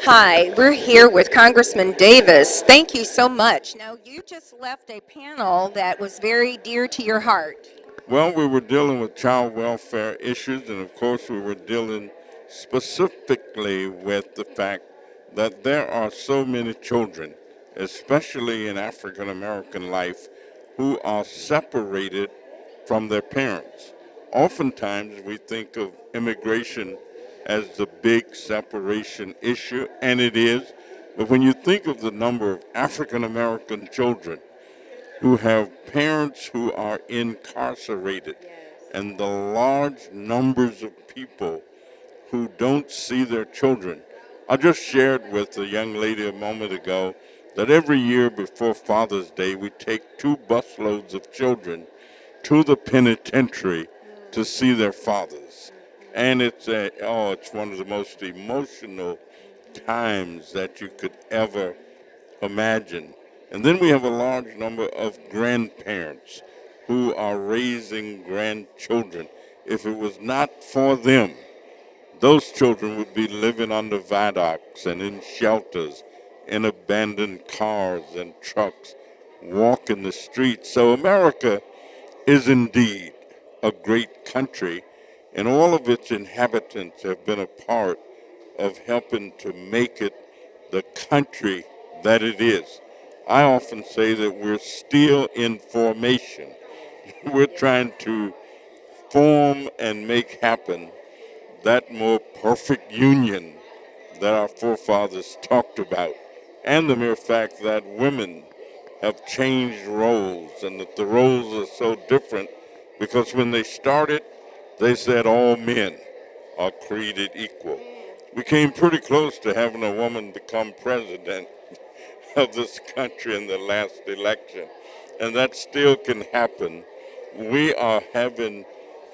Hi, we're here with Congressman Davis. Thank you so much. Now, you just left a panel that was very dear to your heart. Well, we were dealing with child welfare issues, and of course, we were dealing specifically with the fact that there are so many children, especially in African American life, who are separated from their parents. Oftentimes, we think of immigration as the big separation issue, and it is. But when you think of the number of African American children who have parents who are incarcerated and the large numbers of people who don't see their children. I just shared with a young lady a moment ago that every year before Father's Day, we take 2 busloads of children to the penitentiary to see their fathers. And it's one of the most emotional times that you could ever imagine. And then we have a large number of grandparents who are raising grandchildren. If it was not for them, those children would be living under viaducts and in shelters, in abandoned cars and trucks, walking the streets. So America is indeed a great country, and all of its inhabitants have been a part of helping to make it the country that it is. I often say that we're still in formation. We're trying to form and make happen that more perfect union that our forefathers talked about, and the mere fact that women have changed roles and that the roles are so different because when they started, they said all men are created equal. We came pretty close to having a woman become president of this country in the last election, and that still can happen. We are having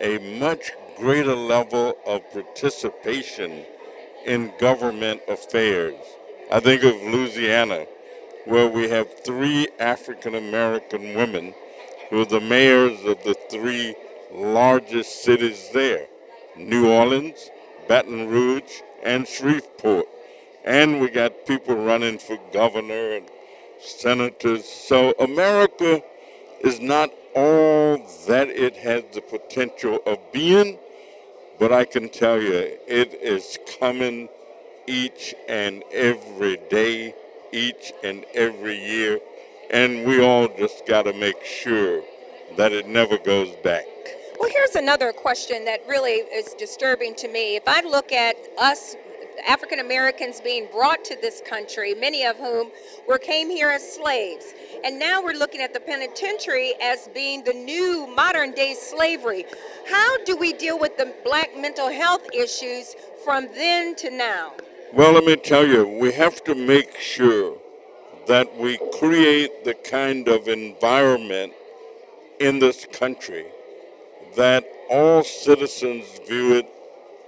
a much greater level of participation in government affairs. I think of Louisiana, where we have 3 African American women who are the mayors of the 3 largest cities there: New Orleans, Baton Rouge, and Shreveport. And we got people running for governor and senators. So America is not all that it has the potential of being, but I can tell you it is coming each and every day, each and every year, and we all just got to make sure that it never goes back. Well, here's another question that really is disturbing to me. If I look at us African Americans being brought to this country, many of whom came here as slaves, and now we're looking at the penitentiary as being the new modern day slavery. How do we deal with the black mental health issues from then to now? Well, let me tell you, we have to make sure that we create the kind of environment in this country that all citizens view it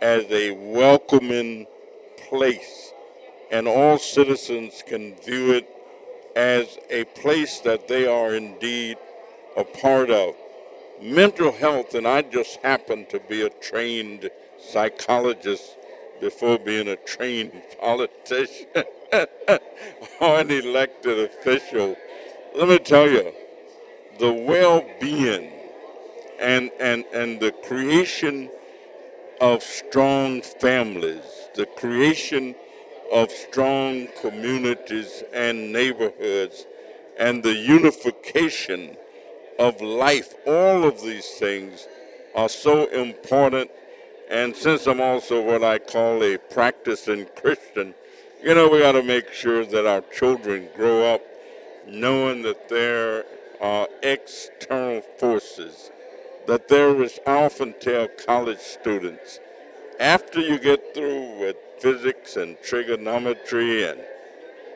as a welcoming place, and all citizens can view it as a place that they are indeed a part of. Mental health, and I just happen to be a trained psychologist before being a trained politician or an elected official. Let me tell you, the well-being and the creation of strong families, the creation of strong communities and neighborhoods, and the unification of life, all of these things are so important. And since I'm also what I call a practicing Christian, we got to make sure that our children grow up knowing that there are external forces, that there is, I often tell college students, after you get through with physics and trigonometry and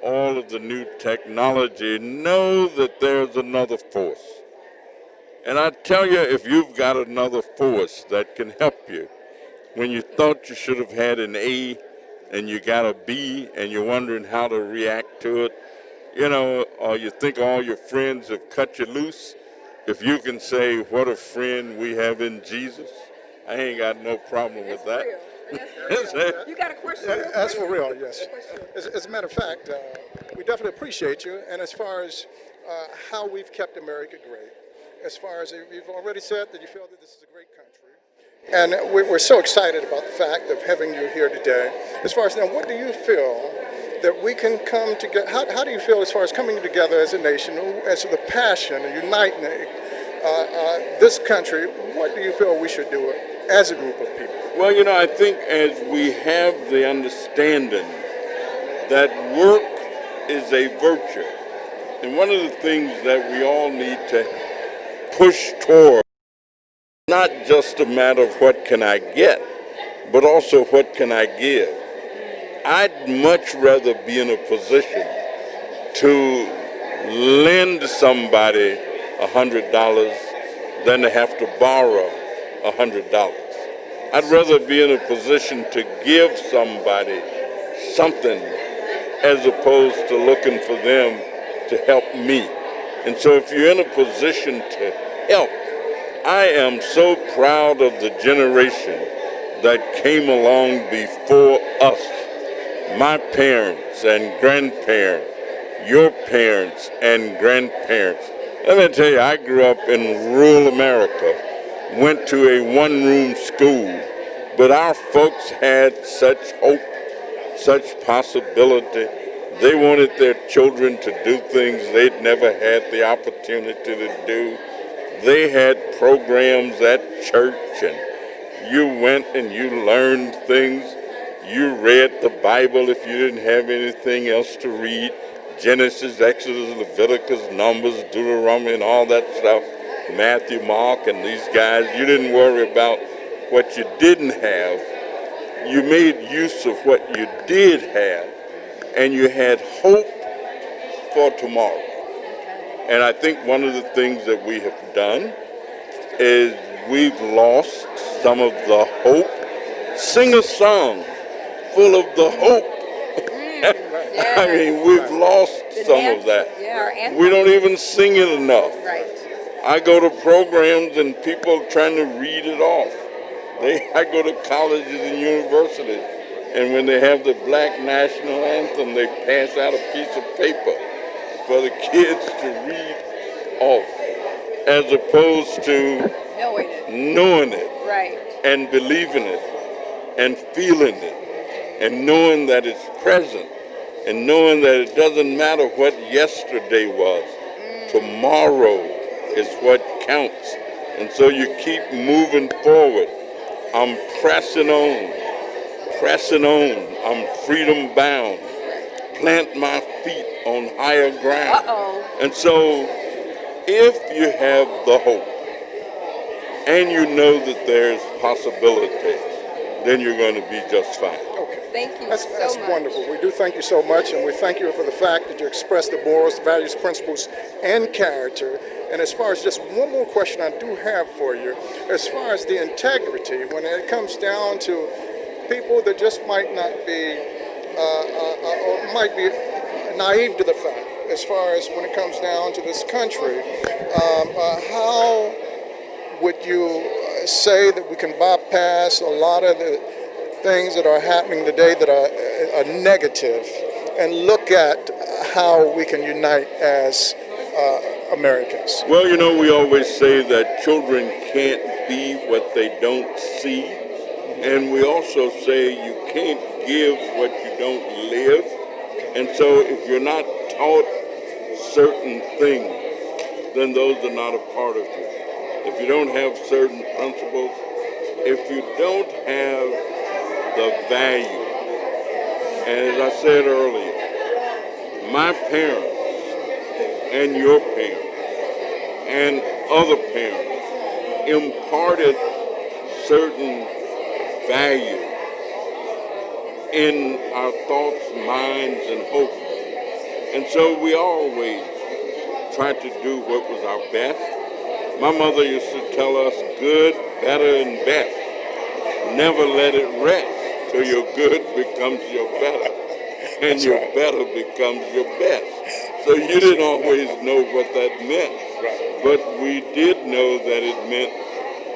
all of the new technology, know that there's another force. And I tell you, if you've got another force that can help you, when you thought you should have had an A and you got a B and you're wondering how to react to it, or you think all your friends have cut you loose, if you can say, what a friend we have in Jesus, I ain't got no problem with that. That's real. You got a question real That's quick? for real, yes. As a matter of fact, we definitely appreciate you. And as far as how we've kept America great, as far as you've already said that you feel that this is a great country. And we're so excited about the fact of having you here today. As far as now, what do you feel that we can come together? How do you feel as far as coming together as a nation, as the passion and uniting this country? What do you feel we should do as a group of people? Well, I think as we have the understanding that work is a virtue, and one of the things that we all need to push toward, not just a matter of what can I get, but also what can I give. I'd much rather be in a position to lend somebody $100 than to have to borrow $100. I'd rather be in a position to give somebody something as opposed to looking for them to help me. And so if you're in a position to help, I am so proud of the generation that came along before us. My parents and grandparents, your parents and grandparents. Let me tell you, I grew up in rural America, went to a one-room school, but our folks had such hope, such possibility. They wanted their children to do things they'd never had the opportunity to do. They had programs at church, and you went and you learned things. You read the Bible if you didn't have anything else to read. Genesis, Exodus, Leviticus, Numbers, Deuteronomy, and all that stuff. Matthew, Mark, and these guys. You didn't worry about what you didn't have. You made use of what you did have, and you had hope for tomorrow. And I think one of the things that we have done is we've lost some of the hope. Sing a song full of the hope. Yes. I mean, we've lost some of that. Yeah, our anthem. We don't even sing it enough. Right. I go to programs and people trying to read it off. I go to colleges and universities, and when they have the Black National Anthem, they pass out a piece of paper for the kids to read off, as opposed to knowing it Right. and believing it and feeling it and knowing that it's present and knowing that it doesn't matter what yesterday was. Tomorrow is what counts. And so you keep moving forward. I'm pressing on. I'm freedom bound. Plant my feet on higher ground. And so if you have the hope and you know that there's possibility, then you're going to be just fine. Okay. Thank you That's so much. wonderful. We do thank you so much, and we thank you for the fact that you expressed the morals, values, principles, and character. And as far as just one more question I do have for you, as far as the integrity, when it comes down to people that just might not be, or might be naive to the fact, as far as when it comes down to this country, how would you say that we can bypass a lot of the things that are happening today that are negative and look at how we can unite as Americans? Well, we always say that children can't be what they don't see. And we also say you can't give what you don't live. And so if you're not taught certain things, then those are not a part of you. If you don't have certain principles, if you don't have the value, and as I said earlier, my parents and your parents and other parents imparted certain value in our thoughts, minds, and hopes. And so we always tried to do what was our best. My mother used to tell us good, better, and best. Never let it rest till your good becomes your better and your better becomes your best. So you didn't always know what that meant, but we did know that it meant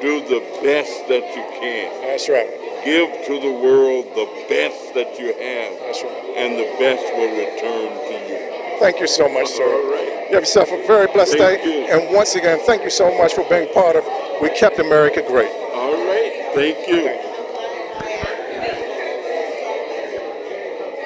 do the best that you can. That's right. give to the world the best that you have, That's right. and the best will return to you. Thank you so much, sir. All right. You have yourself a very blessed Thank day. you. And once again, thank you so much for being part of We Kept America Great. All right. Thank you.